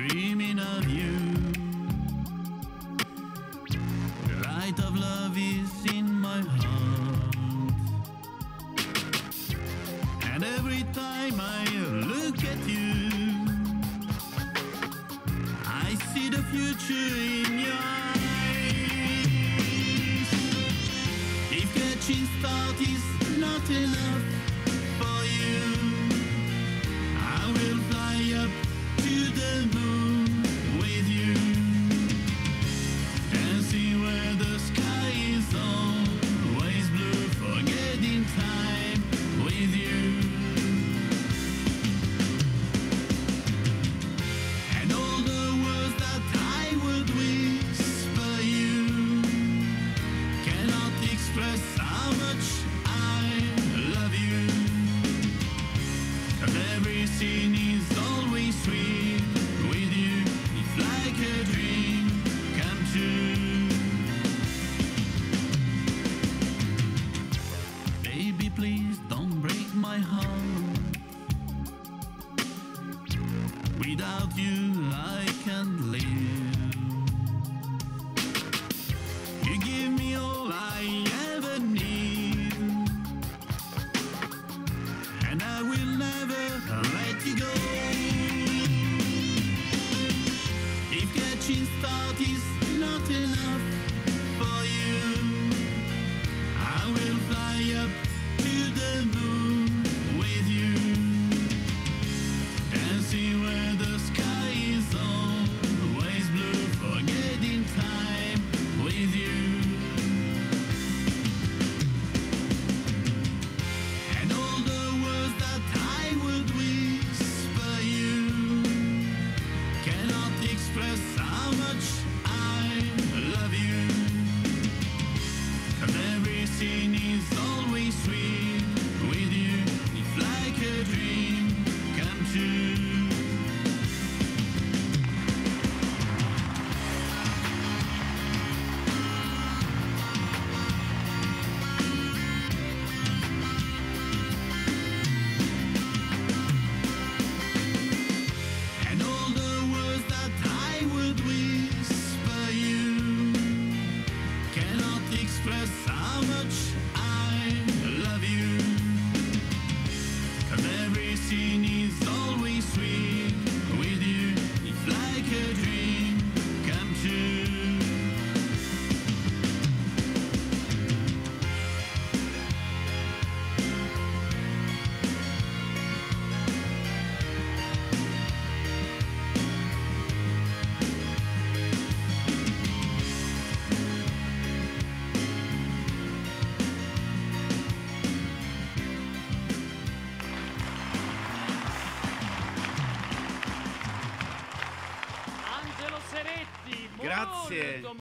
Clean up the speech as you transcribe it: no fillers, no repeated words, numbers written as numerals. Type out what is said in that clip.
dreaming of you. The light of love is in my heart, and every time I look at you, I see the future in your eyes. If catching start is not enough for you, I will fly up to the moon with you, dancing where the sky is always blue, forgetting time with you. And all the words that I would whisper you cannot express how much I love you. 'Cause every scene is always sweet with you. It's like a dream come true. Baby, please don't break my heart. Without you I can't live. You give me all I ever need, and I will never let you go. If catching start is not enough for you, I will fly up to the moon with you, dancing where the sky is always blue, forgetting time with you. And all the words that I would whisper you cannot express how much I love you. 'Cause every scene is always sweet with you. It's like a dream come true. And all the words that I would whisper you cannot express how much I love you. 'Cause every scene is always sweet with you. It's like a dream come true. Angelo Seretti, Grazie. molto